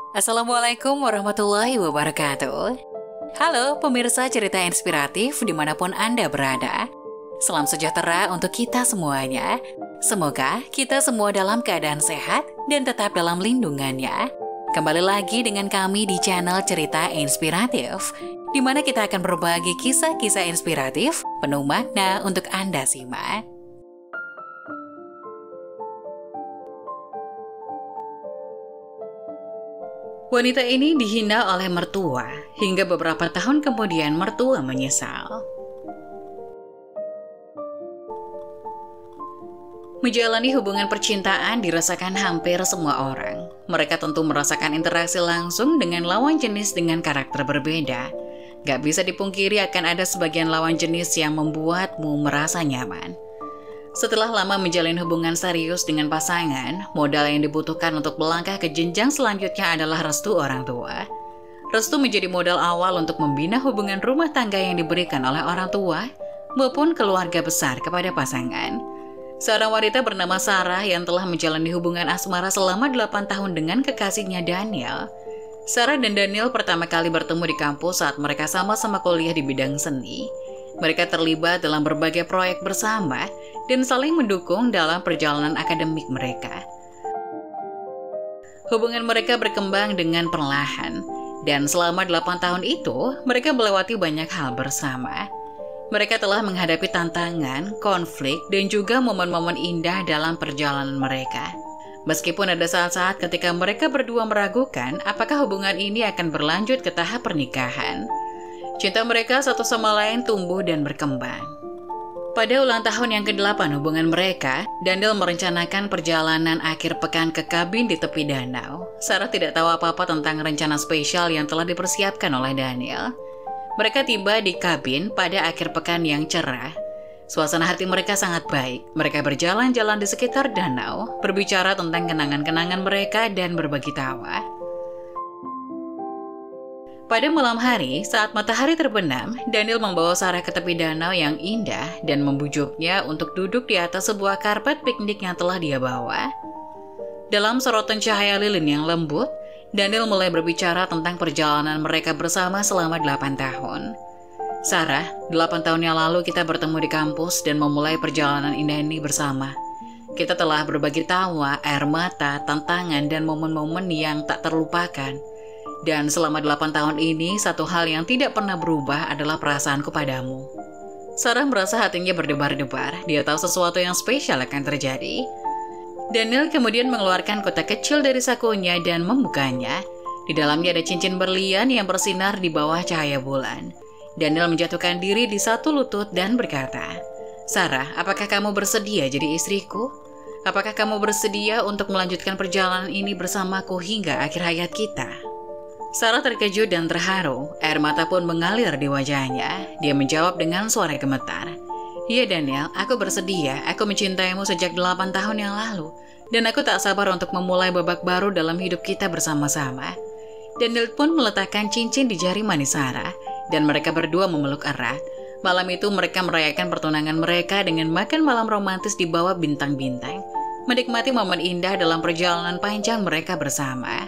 Assalamualaikum warahmatullahi wabarakatuh. Halo pemirsa cerita inspiratif dimanapun Anda berada. Salam sejahtera untuk kita semuanya. Semoga kita semua dalam keadaan sehat dan tetap dalam lindungannya. Kembali lagi dengan kami di channel Cerita Inspiratif, di mana kita akan berbagi kisah-kisah inspiratif penuh makna untuk Anda simak. Wanita ini dihina oleh mertua, hingga beberapa tahun kemudian mertua menyesal. Menjalani hubungan percintaan dirasakan hampir semua orang. Mereka tentu merasakan interaksi langsung dengan lawan jenis dengan karakter berbeda. Gak bisa dipungkiri akan ada sebagian lawan jenis yang membuatmu merasa nyaman. Setelah lama menjalin hubungan serius dengan pasangan, modal yang dibutuhkan untuk melangkah ke jenjang selanjutnya adalah restu orang tua. Restu menjadi modal awal untuk membina hubungan rumah tangga yang diberikan oleh orang tua maupun keluarga besar kepada pasangan. Seorang wanita bernama Sarah yang telah menjalani hubungan asmara selama 8 tahun dengan kekasihnya Daniel. Sarah dan Daniel pertama kali bertemu di kampus saat mereka sama-sama kuliah di bidang seni. Mereka terlibat dalam berbagai proyek bersama dan saling mendukung dalam perjalanan akademik mereka. Hubungan mereka berkembang dengan perlahan, dan selama 8 tahun itu, mereka melewati banyak hal bersama. Mereka telah menghadapi tantangan, konflik, dan juga momen-momen indah dalam perjalanan mereka. Meskipun ada saat-saat ketika mereka berdua meragukan apakah hubungan ini akan berlanjut ke tahap pernikahan. Cinta mereka satu sama lain tumbuh dan berkembang. Pada ulang tahun yang ke-8 hubungan mereka, Daniel merencanakan perjalanan akhir pekan ke kabin di tepi danau. Sarah tidak tahu apa-apa tentang rencana spesial yang telah dipersiapkan oleh Daniel. Mereka tiba di kabin pada akhir pekan yang cerah. Suasana hati mereka sangat baik. Mereka berjalan-jalan di sekitar danau, berbicara tentang kenangan-kenangan mereka dan berbagi tawa. Pada malam hari, saat matahari terbenam, Daniel membawa Sarah ke tepi danau yang indah dan membujuknya untuk duduk di atas sebuah karpet piknik yang telah dia bawa. Dalam sorotan cahaya lilin yang lembut, Daniel mulai berbicara tentang perjalanan mereka bersama selama 8 tahun. Sarah, 8 tahun yang lalu kita bertemu di kampus dan memulai perjalanan indah ini bersama. Kita telah berbagi tawa, air mata, tantangan, dan momen-momen yang tak terlupakan. Dan selama 8 tahun ini, satu hal yang tidak pernah berubah adalah perasaanku padamu. Sarah merasa hatinya berdebar-debar. Dia tahu sesuatu yang spesial akan terjadi. Daniel kemudian mengeluarkan kotak kecil dari sakunya dan membukanya. Di dalamnya ada cincin berlian yang bersinar di bawah cahaya bulan. Daniel menjatuhkan diri di satu lutut dan berkata, "Sarah, apakah kamu bersedia jadi istriku? Apakah kamu bersedia untuk melanjutkan perjalanan ini bersamaku hingga akhir hayat kita?" Sarah terkejut dan terharu, air mata pun mengalir di wajahnya. Dia menjawab dengan suara gemetar, "Iya Daniel, aku bersedia, aku mencintaimu sejak 8 tahun yang lalu, dan aku tak sabar untuk memulai babak baru dalam hidup kita bersama-sama." Daniel pun meletakkan cincin di jari manis Sarah, dan mereka berdua memeluk erat. Malam itu mereka merayakan pertunangan mereka dengan makan malam romantis di bawah bintang-bintang, menikmati momen indah dalam perjalanan panjang mereka bersama.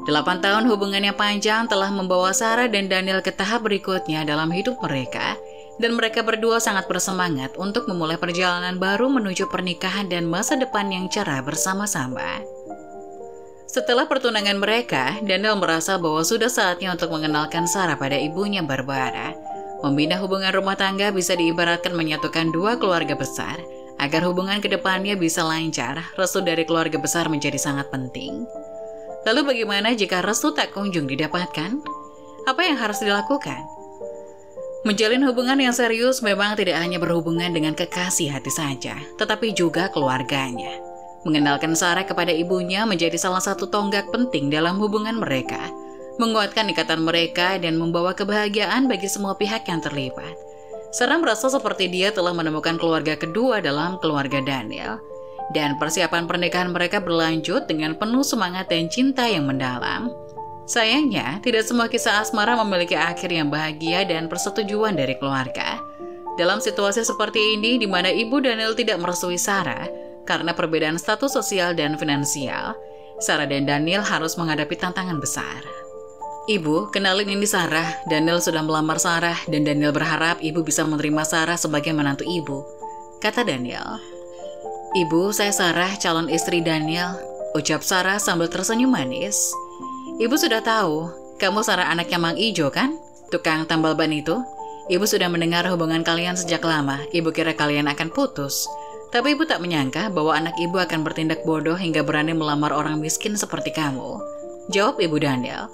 8 tahun hubungan yang panjang telah membawa Sarah dan Daniel ke tahap berikutnya dalam hidup mereka, dan mereka berdua sangat bersemangat untuk memulai perjalanan baru menuju pernikahan dan masa depan yang cerah bersama-sama. Setelah pertunangan mereka, Daniel merasa bahwa sudah saatnya untuk mengenalkan Sarah pada ibunya Barbara. Membina hubungan rumah tangga bisa diibaratkan menyatukan dua keluarga besar. Agar hubungan kedepannya bisa lancar, restu dari keluarga besar menjadi sangat penting. Lalu bagaimana jika restu tak kunjung didapatkan? Apa yang harus dilakukan? Menjalin hubungan yang serius memang tidak hanya berhubungan dengan kekasih hati saja, tetapi juga keluarganya. Mengenalkan Sarah kepada ibunya menjadi salah satu tonggak penting dalam hubungan mereka, menguatkan ikatan mereka dan membawa kebahagiaan bagi semua pihak yang terlibat. Sarah merasa seperti dia telah menemukan keluarga kedua dalam keluarga Daniel. Dan persiapan pernikahan mereka berlanjut dengan penuh semangat dan cinta yang mendalam. Sayangnya, tidak semua kisah asmara memiliki akhir yang bahagia dan persetujuan dari keluarga. Dalam situasi seperti ini, di mana ibu Daniel tidak merestui Sarah karena perbedaan status sosial dan finansial, Sarah dan Daniel harus menghadapi tantangan besar. Ibu, kenalin ini Sarah. Daniel sudah melamar Sarah dan Daniel berharap ibu bisa menerima Sarah sebagai menantu ibu, kata Daniel. Ibu, saya Sarah, calon istri Daniel, ucap Sarah sambil tersenyum manis. Ibu sudah tahu, kamu Sarah anaknya Mang Ijo kan? Tukang tambal ban itu. Ibu sudah mendengar hubungan kalian sejak lama. Ibu kira kalian akan putus. Tapi ibu tak menyangka bahwa anak ibu akan bertindak bodoh hingga berani melamar orang miskin seperti kamu. Jawab ibu Daniel.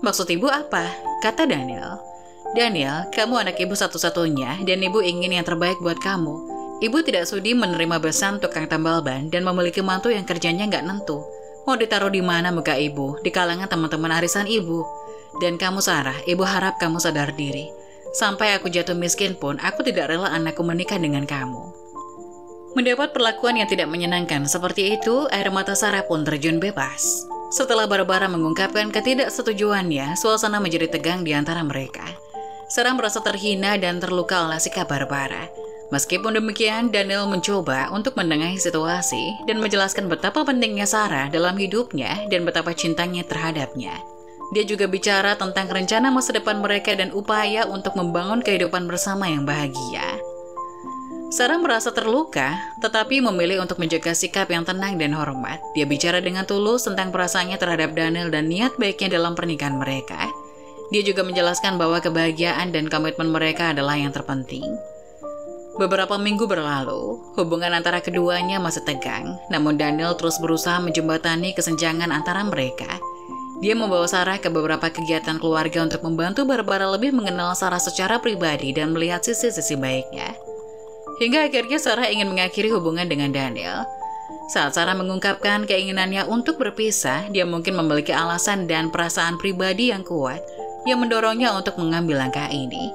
Maksud ibu apa? Kata Daniel. Daniel, kamu anak ibu satu-satunya dan ibu ingin yang terbaik buat kamu. Ibu tidak sudi menerima besan tukang tambal ban dan memiliki mantu yang kerjanya nggak nentu. Mau ditaruh di mana muka ibu? Di kalangan teman-teman arisan ibu. Dan kamu Sarah, ibu harap kamu sadar diri. Sampai aku jatuh miskin pun, aku tidak rela anakku menikah dengan kamu. Mendapat perlakuan yang tidak menyenangkan seperti itu, air mata Sarah pun terjun bebas. Setelah Barbara mengungkapkan ketidaksetujuannya, suasana menjadi tegang di antara mereka. Sarah merasa terhina dan terluka oleh sikap Barbara. Meskipun demikian, Daniel mencoba untuk menengahi situasi dan menjelaskan betapa pentingnya Sarah dalam hidupnya dan betapa cintanya terhadapnya. Dia juga bicara tentang rencana masa depan mereka dan upaya untuk membangun kehidupan bersama yang bahagia. Sarah merasa terluka, tetapi memilih untuk menjaga sikap yang tenang dan hormat. Dia bicara dengan tulus tentang perasaannya terhadap Daniel dan niat baiknya dalam pernikahan mereka. Dia juga menjelaskan bahwa kebahagiaan dan komitmen mereka adalah yang terpenting. Beberapa minggu berlalu, hubungan antara keduanya masih tegang, namun Daniel terus berusaha menjembatani kesenjangan antara mereka. Dia membawa Sarah ke beberapa kegiatan keluarga untuk membantu Barbara lebih mengenal Sarah secara pribadi dan melihat sisi-sisi baiknya. Hingga akhirnya Sarah ingin mengakhiri hubungan dengan Daniel. Saat Sarah mengungkapkan keinginannya untuk berpisah, dia mungkin memiliki alasan dan perasaan pribadi yang kuat yang mendorongnya untuk mengambil langkah ini.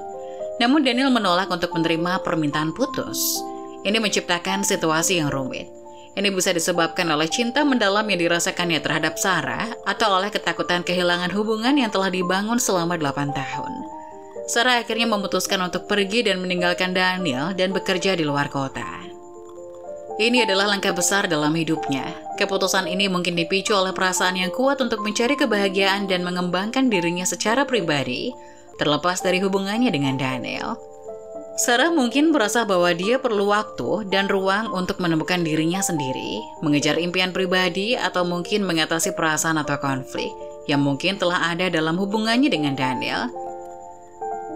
Namun Daniel menolak untuk menerima permintaan putus. Ini menciptakan situasi yang rumit. Ini bisa disebabkan oleh cinta mendalam yang dirasakannya terhadap Sarah atau oleh ketakutan kehilangan hubungan yang telah dibangun selama 8 tahun. Sarah akhirnya memutuskan untuk pergi dan meninggalkan Daniel dan bekerja di luar kota. Ini adalah langkah besar dalam hidupnya. Keputusan ini mungkin dipicu oleh perasaan yang kuat untuk mencari kebahagiaan dan mengembangkan dirinya secara pribadi, terlepas dari hubungannya dengan Daniel. Sarah mungkin merasa bahwa dia perlu waktu dan ruang untuk menemukan dirinya sendiri, mengejar impian pribadi, atau mungkin mengatasi perasaan atau konflik yang mungkin telah ada dalam hubungannya dengan Daniel.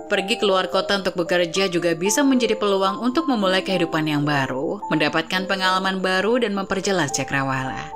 Pergi keluar kota untuk bekerja juga bisa menjadi peluang untuk memulai kehidupan yang baru, mendapatkan pengalaman baru, dan memperjelas cakrawala.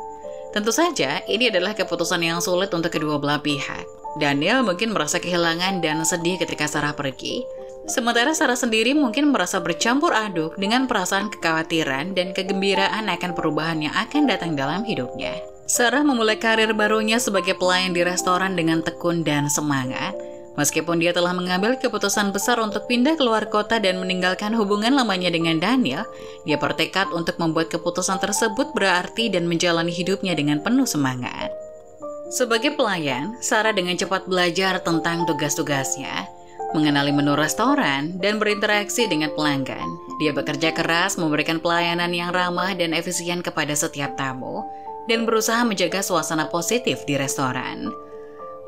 Tentu saja, ini adalah keputusan yang sulit untuk kedua belah pihak. Daniel mungkin merasa kehilangan dan sedih ketika Sarah pergi. Sementara Sarah sendiri mungkin merasa bercampur aduk dengan perasaan kekhawatiran dan kegembiraan akan perubahan yang akan datang dalam hidupnya. Sarah memulai karir barunya sebagai pelayan di restoran dengan tekun dan semangat. Meskipun dia telah mengambil keputusan besar untuk pindah keluar kota dan meninggalkan hubungan lamanya dengan Daniel, dia bertekad untuk membuat keputusan tersebut berarti dan menjalani hidupnya dengan penuh semangat. Sebagai pelayan, Sarah dengan cepat belajar tentang tugas-tugasnya, mengenali menu restoran, dan berinteraksi dengan pelanggan. Dia bekerja keras memberikan pelayanan yang ramah dan efisien kepada setiap tamu, dan berusaha menjaga suasana positif di restoran.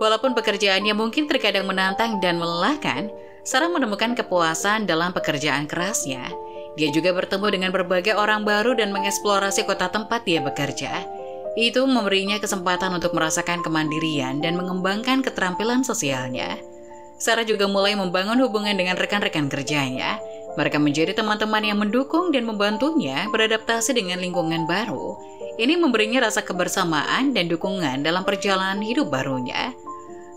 Walaupun pekerjaannya mungkin terkadang menantang dan melelahkan, Sarah menemukan kepuasan dalam pekerjaan kerasnya. Dia juga bertemu dengan berbagai orang baru dan mengeksplorasi kota tempat dia bekerja. Itu memberinya kesempatan untuk merasakan kemandirian dan mengembangkan keterampilan sosialnya. Sarah juga mulai membangun hubungan dengan rekan-rekan kerjanya. Mereka menjadi teman-teman yang mendukung dan membantunya beradaptasi dengan lingkungan baru. Ini memberinya rasa kebersamaan dan dukungan dalam perjalanan hidup barunya.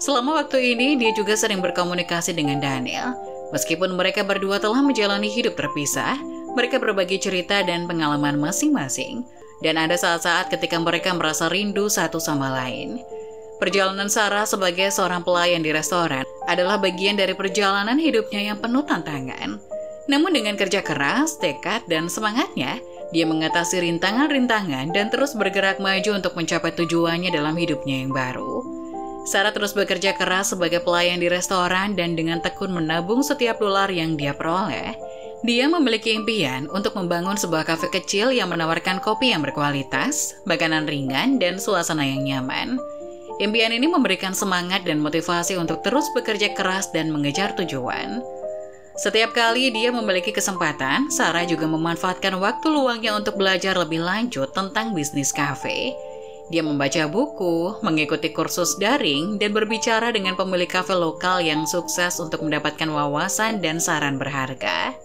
Selama waktu ini, dia juga sering berkomunikasi dengan Daniel. Meskipun mereka berdua telah menjalani hidup terpisah, mereka berbagi cerita dan pengalaman masing-masing. Dan ada saat-saat ketika mereka merasa rindu satu sama lain. Perjalanan Sarah sebagai seorang pelayan di restoran adalah bagian dari perjalanan hidupnya yang penuh tantangan. Namun dengan kerja keras, tekad, dan semangatnya, dia mengatasi rintangan-rintangan dan terus bergerak maju untuk mencapai tujuannya dalam hidupnya yang baru. Sarah terus bekerja keras sebagai pelayan di restoran dan dengan tekun menabung setiap dolar yang dia peroleh. Dia memiliki impian untuk membangun sebuah kafe kecil yang menawarkan kopi yang berkualitas, makanan ringan, dan suasana yang nyaman. Impian ini memberikan semangat dan motivasi untuk terus bekerja keras dan mengejar tujuan. Setiap kali dia memiliki kesempatan, Sarah juga memanfaatkan waktu luangnya untuk belajar lebih lanjut tentang bisnis kafe. Dia membaca buku, mengikuti kursus daring, dan berbicara dengan pemilik kafe lokal yang sukses untuk mendapatkan wawasan dan saran berharga.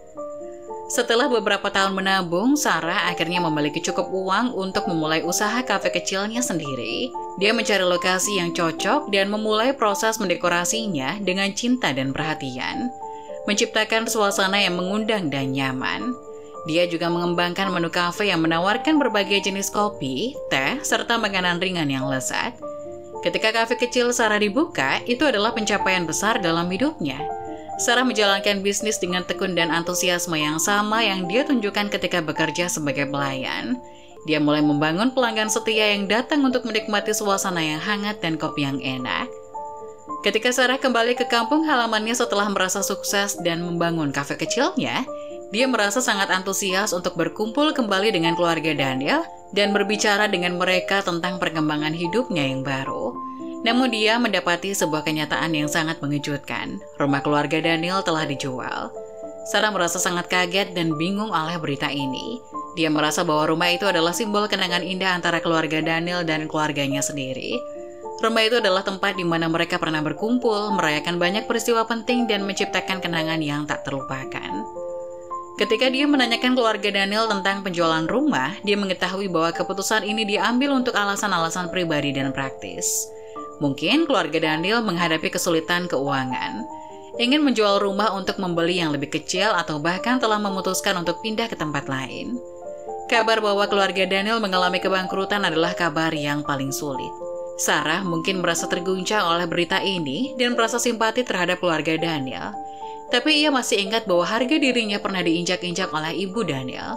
Setelah beberapa tahun menabung, Sarah akhirnya memiliki cukup uang untuk memulai usaha kafe kecilnya sendiri. Dia mencari lokasi yang cocok dan memulai proses mendekorasinya dengan cinta dan perhatian, menciptakan suasana yang mengundang dan nyaman. Dia juga mengembangkan menu kafe yang menawarkan berbagai jenis kopi, teh, serta makanan ringan yang lezat. Ketika kafe kecil Sarah dibuka, itu adalah pencapaian besar dalam hidupnya. Sarah menjalankan bisnis dengan tekun dan antusiasme yang sama yang dia tunjukkan ketika bekerja sebagai pelayan. Dia mulai membangun pelanggan setia yang datang untuk menikmati suasana yang hangat dan kopi yang enak. Ketika Sarah kembali ke kampung halamannya setelah merasa sukses dan membangun kafe kecilnya, dia merasa sangat antusias untuk berkumpul kembali dengan keluarga Daniel dan berbicara dengan mereka tentang perkembangan hidupnya yang baru. Namun dia mendapati sebuah kenyataan yang sangat mengejutkan. Rumah keluarga Daniel telah dijual. Sarah merasa sangat kaget dan bingung oleh berita ini. Dia merasa bahwa rumah itu adalah simbol kenangan indah antara keluarga Daniel dan keluarganya sendiri. Rumah itu adalah tempat di mana mereka pernah berkumpul, merayakan banyak peristiwa penting dan menciptakan kenangan yang tak terlupakan. Ketika dia menanyakan keluarga Daniel tentang penjualan rumah, dia mengetahui bahwa keputusan ini diambil untuk alasan-alasan pribadi dan praktis. Mungkin keluarga Daniel menghadapi kesulitan keuangan, ingin menjual rumah untuk membeli yang lebih kecil atau bahkan telah memutuskan untuk pindah ke tempat lain. Kabar bahwa keluarga Daniel mengalami kebangkrutan adalah kabar yang paling sulit. Sarah mungkin merasa terguncang oleh berita ini dan merasa simpati terhadap keluarga Daniel. Tapi ia masih ingat bahwa harga dirinya pernah diinjak-injak oleh ibu Daniel.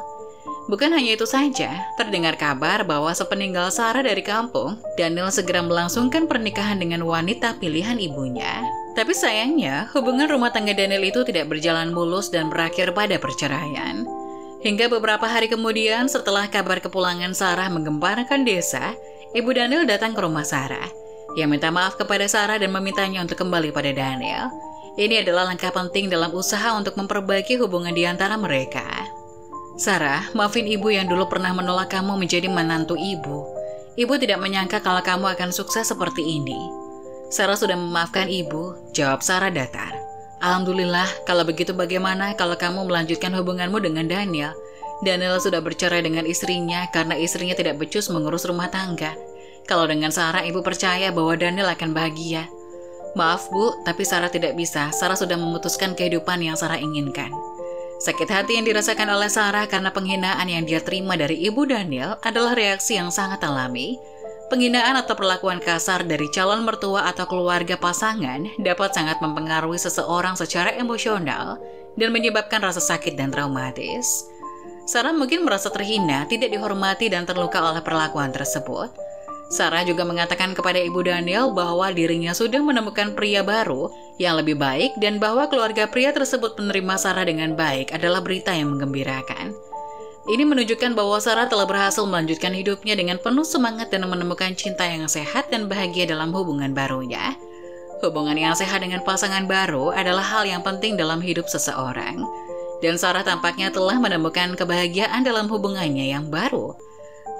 Bukan hanya itu saja, terdengar kabar bahwa sepeninggal Sarah dari kampung, Daniel segera melangsungkan pernikahan dengan wanita pilihan ibunya. Tapi sayangnya, hubungan rumah tangga Daniel itu tidak berjalan mulus dan berakhir pada perceraian. Hingga beberapa hari kemudian, setelah kabar kepulangan Sarah menggemparkan desa, ibu Daniel datang ke rumah Sarah. Ia minta maaf kepada Sarah dan memintanya untuk kembali pada Daniel. Ini adalah langkah penting dalam usaha untuk memperbaiki hubungan di antara mereka. Sarah, maafin ibu yang dulu pernah menolak kamu menjadi menantu ibu. Ibu tidak menyangka kalau kamu akan sukses seperti ini. Sarah sudah memaafkan ibu, jawab Sarah datar. Alhamdulillah, kalau begitu bagaimana kalau kamu melanjutkan hubunganmu dengan Daniel? Daniel sudah bercerai dengan istrinya karena istrinya tidak becus mengurus rumah tangga. Kalau dengan Sarah, ibu percaya bahwa Daniel akan bahagia. Maaf bu, tapi Sarah tidak bisa. Sarah sudah memutuskan kehidupan yang Sarah inginkan. Sakit hati yang dirasakan oleh Sarah karena penghinaan yang dia terima dari ibu Daniel adalah reaksi yang sangat alami. Penghinaan atau perlakuan kasar dari calon mertua atau keluarga pasangan dapat sangat mempengaruhi seseorang secara emosional dan menyebabkan rasa sakit dan traumatis. Sarah mungkin merasa terhina, tidak dihormati, dan terluka oleh perlakuan tersebut. Sarah juga mengatakan kepada ibu Daniel bahwa dirinya sudah menemukan pria baru yang lebih baik dan bahwa keluarga pria tersebut menerima Sarah dengan baik adalah berita yang menggembirakan. Ini menunjukkan bahwa Sarah telah berhasil melanjutkan hidupnya dengan penuh semangat dan menemukan cinta yang sehat dan bahagia dalam hubungan barunya. Hubungan yang sehat dengan pasangan baru adalah hal yang penting dalam hidup seseorang. Dan Sarah tampaknya telah menemukan kebahagiaan dalam hubungannya yang baru.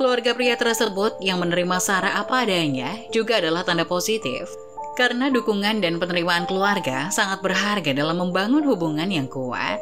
Keluarga pria tersebut yang menerima Sarah apa adanya juga adalah tanda positif, karena dukungan dan penerimaan keluarga sangat berharga dalam membangun hubungan yang kuat.